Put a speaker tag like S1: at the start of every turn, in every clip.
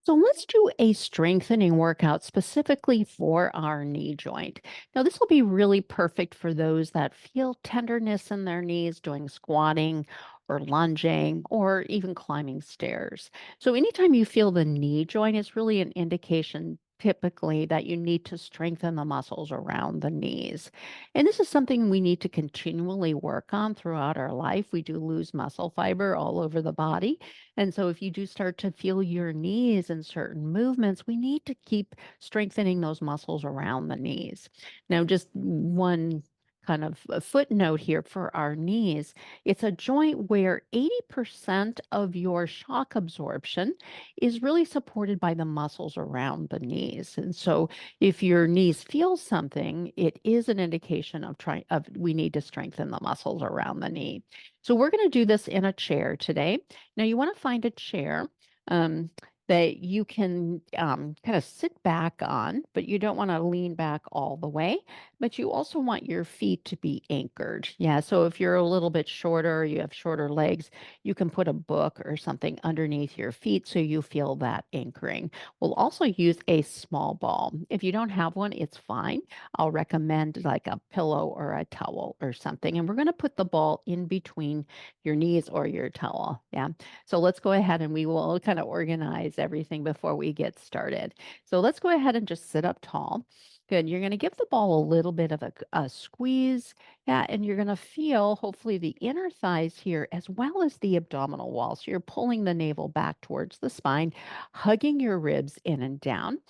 S1: So let's do a strengthening workout specifically for our knee joint. Now, this will be really perfect for those that feel tenderness in their knees doing squatting or lunging or even climbing stairs. So, anytime you feel the knee joint is really an indication typically that you need to strengthen the muscles around the knees. And this is something we need to continually work on throughout our life. We do lose muscle fiber all over the body. And so, if you do start to feel your knees in certain movements, we need to keep strengthening those muscles around the knees. Now, just one kind of a footnote here for our knees, it's a joint where 80% of your shock absorption is really supported by the muscles around the knees. And so, if your knees feel something, it is an indication of trying of we need to strengthen the muscles around the knee. So, we're going to do this in a chair today. Now, you want to find a chair um, that you can kind of sit back on, but you don't want to lean back all the way. But you also want your feet to be anchored. Yeah. So if you're a little bit shorter, you have shorter legs, you can put a book or something underneath your feet so you feel that anchoring. We'll also use a small ball. If you don't have one, it's fine. I'll recommend like a pillow or a towel or something. And we're going to put the ball in between your knees or your towel. Yeah. So let's go ahead and we will kind of organize everything before we get started. So let's go ahead and just sit up tall. Good. You're going to give the ball a little bit of a squeeze. Yeah. And you're going to feel hopefully the inner thighs here as well as the abdominal wall. So you're pulling the navel back towards the spine, hugging your ribs in and down.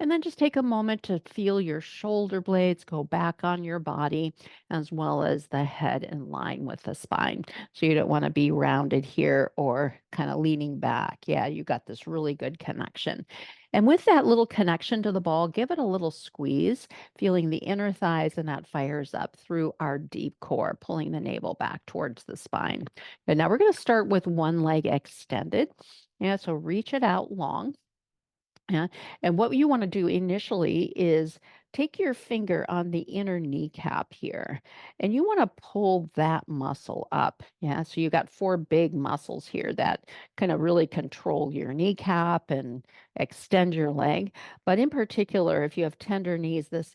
S1: And then just take a moment to feel your shoulder blades go back on your body as well as the head in line with the spine. So you don't want to be rounded here or kind of leaning back. Yeah, you got this really good connection. And with that little connection to the ball, give it a little squeeze, feeling the inner thighs, and that fires up through our deep core, pulling the navel back towards the spine. And now we're going to start with one leg extended. Yeah, so reach it out long. Yeah. And what you want to do initially is take your finger on the inner kneecap here and you want to pull that muscle up. Yeah. So you got four big muscles here that kind of really control your kneecap and extend your leg. But in particular, if you have tender knees, this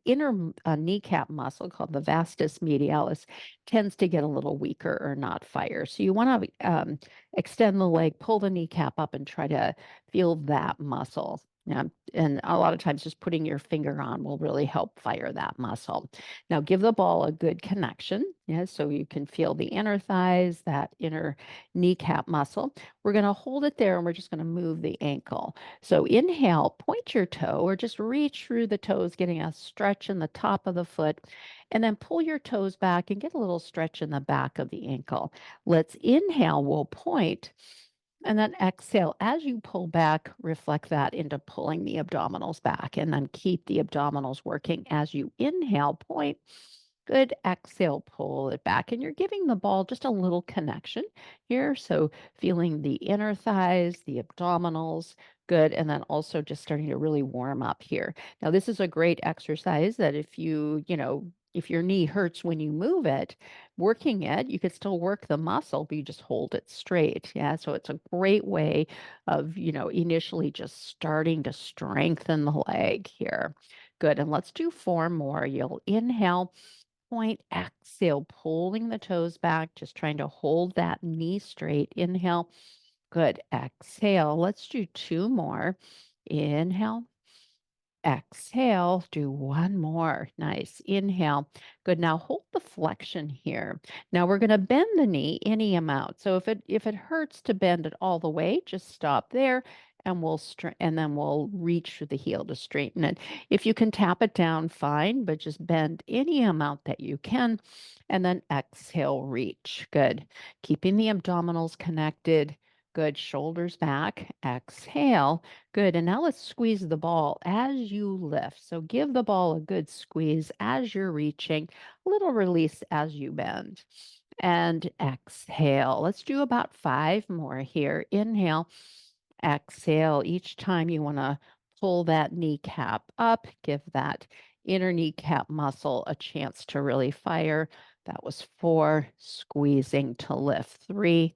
S1: inner kneecap muscle called the vastus medialis tends to get a little weaker or not fire. So you want to extend the leg, pull the kneecap up, and try to feel that muscle. Yeah. And a lot of times just putting your finger on will really help fire that muscle. Now give the ball a good connection. Yeah. So you can feel the inner thighs, that inner kneecap muscle. We're going to hold it there and we're just going to move the ankle. So inhale, point your toe or just reach through the toes, getting a stretch in the top of the foot, and then pull your toes back and get a little stretch in the back of the ankle. Let's inhale, we'll point. And then exhale. As you pull back, reflect that into pulling the abdominals back and then keep the abdominals working as you inhale, point. Good. Exhale, pull it back. And you're giving the ball just a little connection here. So feeling the inner thighs, the abdominals. Good. And then also just starting to really warm up here. Now, this is a great exercise that if if your knee hurts when you move it, working it, you could still work the muscle, but you just hold it straight. Yeah. So it's a great way of, initially just starting to strengthen the leg here. Good. And let's do four more. You'll inhale, point, exhale, pulling the toes back, just trying to hold that knee straight. Inhale. Good. Exhale. Let's do two more. Inhale. Exhale, do one more. Nice. Inhale. Good. Now hold the flexion here. Now we're going to bend the knee any amount. So if it hurts to bend it all the way, just stop there and and then we'll reach for the heel to straighten it. If you can tap it down, fine, but just bend any amount that you can and then exhale, reach. Good. Keeping the abdominals connected. Good. Shoulders back. Exhale. Good. And now let's squeeze the ball as you lift. So give the ball a good squeeze as you're reaching, a little release as you bend. And exhale. Let's do about five more here. Inhale, exhale. Each time you want to pull that kneecap up, give that inner kneecap muscle a chance to really fire. That was four. Squeezing to lift. Three.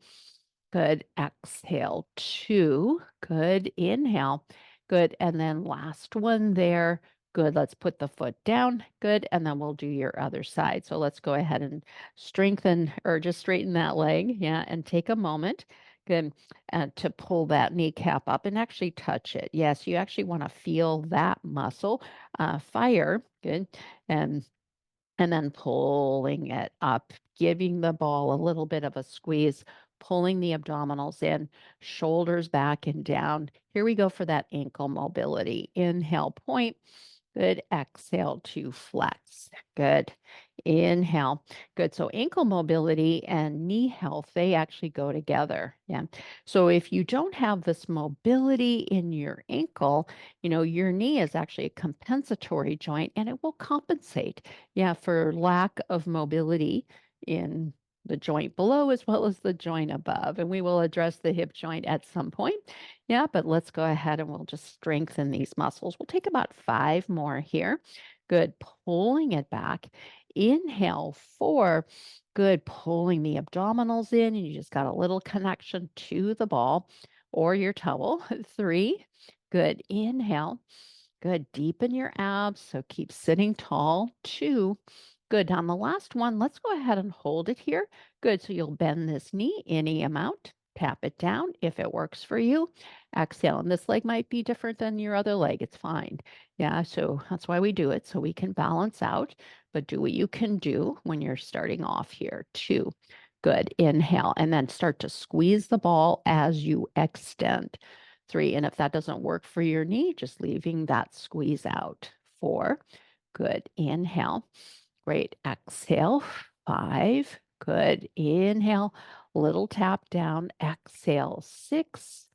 S1: Good. Exhale, 2. Good. Inhale. Good. And then last one there. Good. Let's put the foot down. Good. And then we'll do your other side. So let's go ahead and strengthen or just straighten that leg. Yeah. And take a moment. Good. And to pull that kneecap up and actually touch it. Yes. You actually want to feel that muscle fire. Good. And and then pulling it up, giving the ball a little bit of a squeeze, pulling the abdominals in, shoulders back and down. Here we go for that ankle mobility. Inhale, point. Good. Exhale to flex. Good. Inhale. Good. So ankle mobility and knee health, they actually go together. Yeah. So if you don't have this mobility in your ankle, your knee is actually a compensatory joint and it will compensate. Yeah, for lack of mobility in the joint below as well as the joint above. And we will address the hip joint at some point. Yeah, but let's go ahead and we'll just strengthen these muscles. We'll take about 5 more here. Good. Pulling it back. Inhale, 4. Good. Pulling the abdominals in, and you just got a little connection to the ball or your towel. 3. Good. Inhale. Good. Deepen your abs. So keep sitting tall. 2. Good. On the last one, let's go ahead and hold it here. Good. So you'll bend this knee any amount. Tap it down if it works for you. Exhale. And this leg might be different than your other leg. It's fine. Yeah. So that's why we do it. So we can balance out, but do what you can do when you're starting off here. 2. Good. Inhale. And then start to squeeze the ball as you extend. 3. And if that doesn't work for your knee, just leaving that squeeze out. 4. Good. Inhale. Great. Exhale. 5. Good. Inhale. Little tap down. Exhale. 6.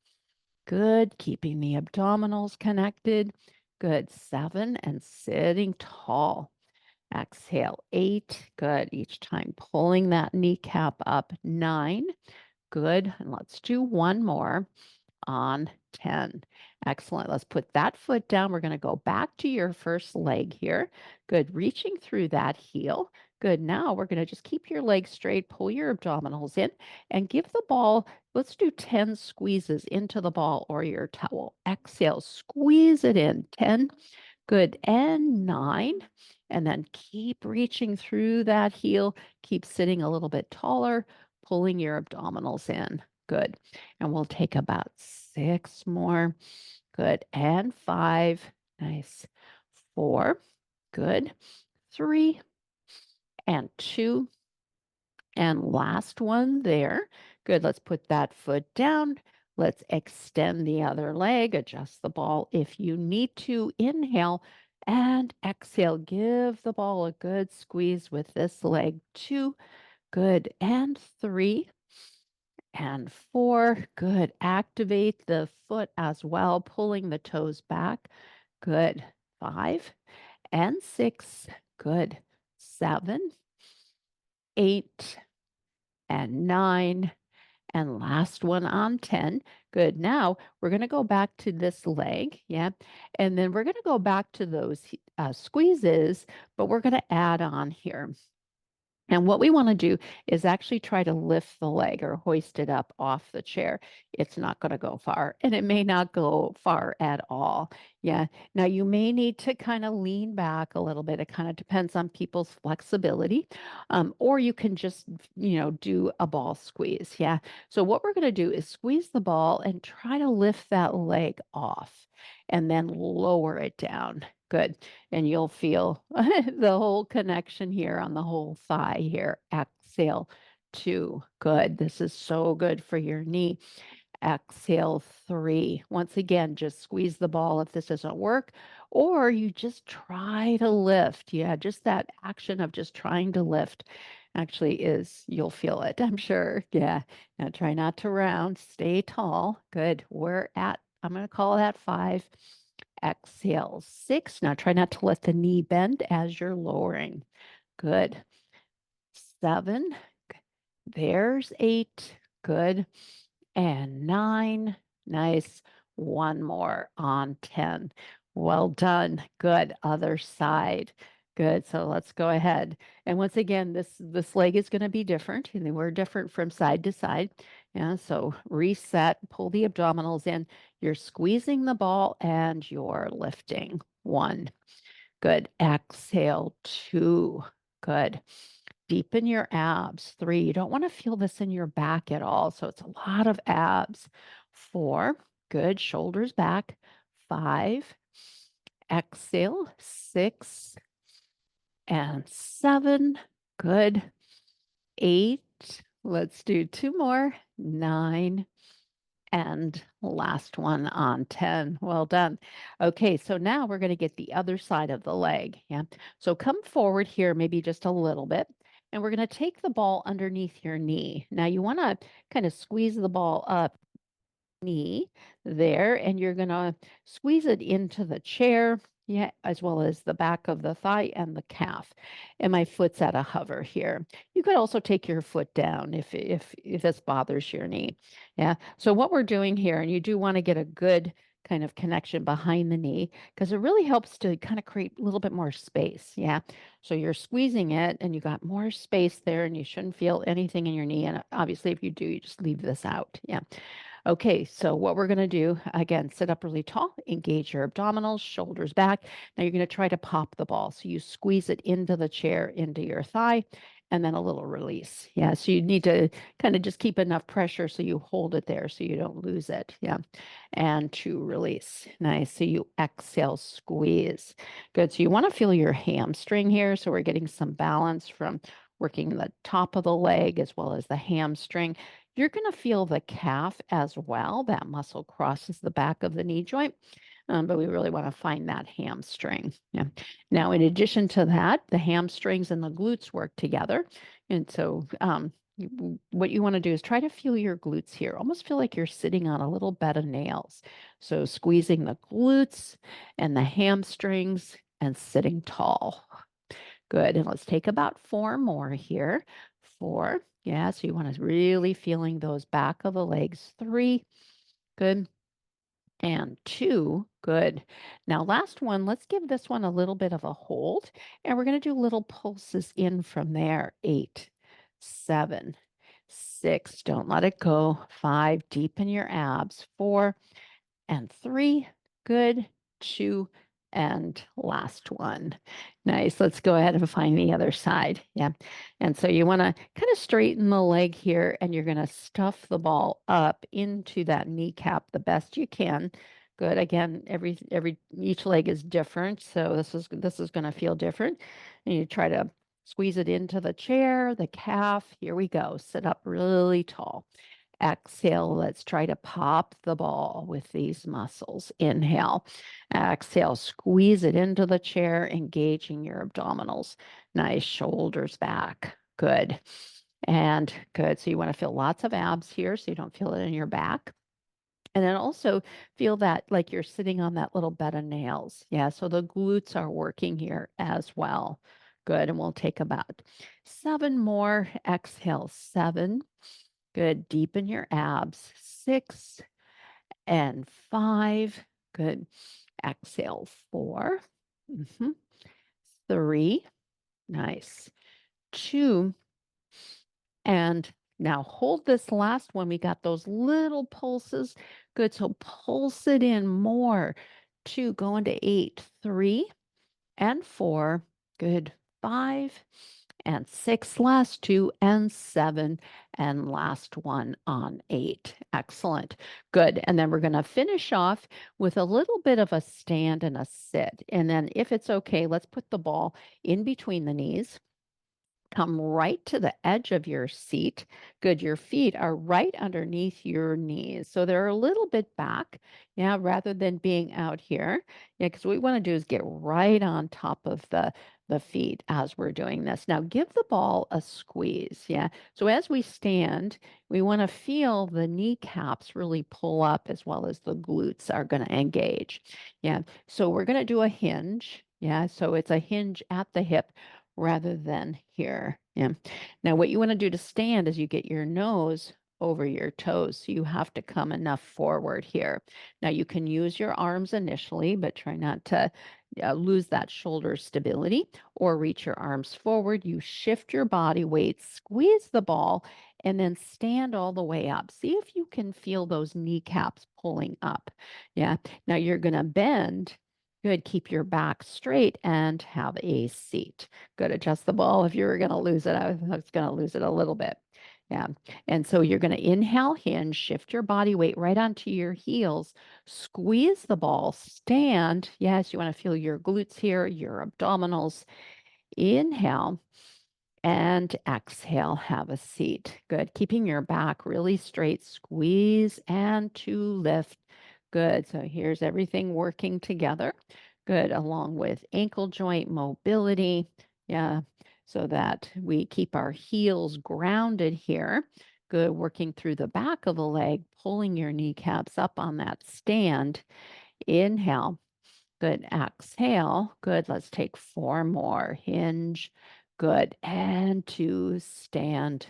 S1: Good. Keeping the abdominals connected. Good. 7. And sitting tall. Exhale. 8. Good. Each time pulling that kneecap up. 9. Good. And let's do one more on 10. Excellent. Let's put that foot down. We're going to go back to your first leg here. Good. Reaching through that heel. Good. Now we're going to just keep your legs straight, pull your abdominals in, and give the ball, let's do 10 squeezes into the ball or your towel. Exhale, squeeze it in. 10. Good. And 9. And then keep reaching through that heel. Keep sitting a little bit taller, pulling your abdominals in. Good. And we'll take about 6 more. Good. And 5. Nice. 4. Good. 3. And 2. And last one there. Good. Let's put that foot down. Let's extend the other leg. Adjust the ball if you need to. Inhale and exhale. Give the ball a good squeeze with this leg. 2. Good. And 3. And 4. Good. Activate the foot as well, pulling the toes back. Good. 5. And 6. Good. 7. 8. And 9. And last one on 10. Good. Now we're going to go back to this leg. Yeah. And then we're going to go back to those squeezes, but we're going to add on here. And what we want to do is actually try to lift the leg or hoist it up off the chair. It's not going to go far, and it may not go far at all. Yeah. Now you may need to kind of lean back a little bit. It kind of depends on people's flexibility. Or you can just, do a ball squeeze. Yeah. So what we're going to do is squeeze the ball and try to lift that leg off and then lower it down. Good. And you'll feel the whole connection here on the whole thigh here. Exhale. 2. Good. This is so good for your knee. Exhale. 3. Once again, just squeeze the ball if this doesn't work, or you just try to lift. Yeah, just that action of just trying to lift actually you'll feel it, I'm sure. Yeah. Now try not to round. Stay tall. Good. I'm going to call that 5. Exhale. 6. Now try not to let the knee bend as you're lowering. Good. 7. There's 8. Good. And 9. Nice. One more on 10. Well done. Good. Other side. Good. So let's go ahead. And once again, this leg is going to be different. And we're different from side to side. Yeah, so reset, pull the abdominals in. You're squeezing the ball and you're lifting. 1. Good. Exhale. 2. Good. Deepen your abs. 3. You don't want to feel this in your back at all. So it's a lot of abs. 4. Good. Shoulders back. 5. Exhale. 6 and 7. Good. 8. Let's do 2 more. 9. And last one on 10. Well done. Okay, so now we're going to get the other side of the leg. Yeah. So come forward here, maybe just a little bit. And we're going to take the ball underneath your knee. Now you want to kind of squeeze the ball up knee there, and you're going to squeeze it into the chair, yeah, as well as the back of the thigh and the calf. And my foot's at a hover here. You could also take your foot down if this bothers your knee. Yeah. So what we're doing here, and you do want to get a good kind of connection behind the knee because it really helps to kind of create a little bit more space. Yeah. So you're squeezing it and you got more space there and you shouldn't feel anything in your knee. And obviously, if you do, you just leave this out. Yeah. Okay, so what we're going to do, again, sit up really tall, engage your abdominals, shoulders back. Now you're going to try to pop the ball. So you squeeze it into the chair, into your thigh, and then a little release. Yeah, so you need to kind of just keep enough pressure so you hold it there so you don't lose it. Yeah, and to release. Nice. So you exhale, squeeze. Good. So you want to feel your hamstring here. So we're getting some balance from working the top of the leg as well as the hamstring. You're going to feel the calf as well. That muscle crosses the back of the knee joint. But we really want to find that hamstring. Yeah. Now, in addition to that, the hamstrings and the glutes work together. And so, what you want to do is try to feel your glutes here. Almost feel like you're sitting on a little bed of nails. So, squeezing the glutes and the hamstrings and sitting tall. Good. And let's take about 4 more here. 4. Yeah. So you want to really feeling those back of the legs. 3. Good. And 2. Good. Now, last one, let's give this one a little bit of a hold. And we're going to do little pulses in from there. 8, 7, 6. Don't let it go. 5. Deepen your abs. 4 and 3. Good. 2 and last one. Nice. Let's go ahead and find the other side. Yeah. And so you want to kind of straighten the leg here and you're going to stuff the ball up into that kneecap the best you can. Good. Again, each leg is different, so this is going to feel different. And you try to squeeze it into the chair, the calf. Here we go. Sit up really tall. Exhale, let's try to pop the ball with these muscles. Inhale, exhale, squeeze it into the chair, engaging your abdominals. Nice, shoulders back. Good. And good. So you want to feel lots of abs here so you don't feel it in your back. And then also feel that like you're sitting on that little bed of nails. Yeah, so the glutes are working here as well. Good. And we'll take about 7 more. Exhale, 7. Good. Deepen your abs. 6 and 5. Good. Exhale. 4. 3. Nice. 2. And now hold this last one. We got those little pulses. Good. So pulse it in more. 2. Go into 8. 3 and 4. Good. 5 and 6, last 2 and 7, and last one on 8. Excellent. Good. And then we're going to finish off with a little bit of a stand and a sit. And then if it's okay, let's put the ball in between the knees. Come right to the edge of your seat. Good. Your feet are right underneath your knees. So they're a little bit back, yeah, rather than being out here. Yeah, because what we want to do is get right on top of the feet as we're doing this. Now give the ball a squeeze. Yeah. So as we stand, we want to feel the kneecaps really pull up as well as the glutes are going to engage. Yeah. So we're going to do a hinge. Yeah. So it's a hinge at the hip rather than here. Yeah. Now, what you want to do to stand is you get your nose over your toes. So you have to come enough forward here. Now, you can use your arms initially, but try not to lose that shoulder stability or reach your arms forward. You shift your body weight, squeeze the ball, and then stand all the way up. See if you can feel those kneecaps pulling up. Yeah. Now you're going to bend. Good. Keep your back straight and have a seat. Good. Adjust the ball if you were going to lose it. I was going to lose it a little bit. Yeah. And so you're going to inhale, hinge, shift your body weight right onto your heels, squeeze the ball, stand. Yes, you want to feel your glutes here, your abdominals. Inhale and exhale, have a seat. Good. Keeping your back really straight, squeeze and to lift. Good. So here's everything working together. Good. Along with ankle joint mobility. Yeah. So that we keep our heels grounded here. Good. Working through the back of the leg, pulling your kneecaps up on that stand. Inhale. Good. Exhale. Good. Let's take 4 more. Hinge. Good. And to stand.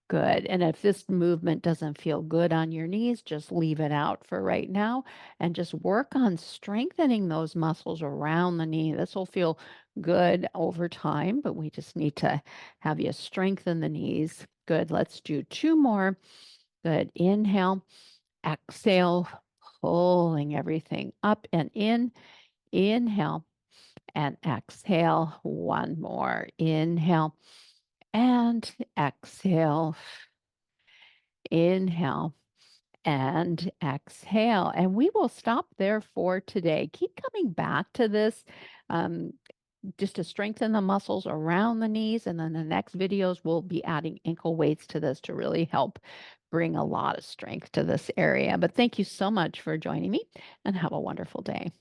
S1: Good. And if this movement doesn't feel good on your knees, just leave it out for right now and just work on strengthening those muscles around the knee. This will feel good over time, but we just need to have you strengthen the knees. Good. Let's do 2 more. Good. Inhale, exhale, pulling everything up and in. Inhale and exhale. 1 more. Inhale and exhale. Inhale and exhale. And we will stop there for today. Keep coming back to this um, just to strengthen the muscles around the knees. And then the next videos, we'll be adding ankle weights to this to really help bring a lot of strength to this area. But thank you so much for joining me and have a wonderful day.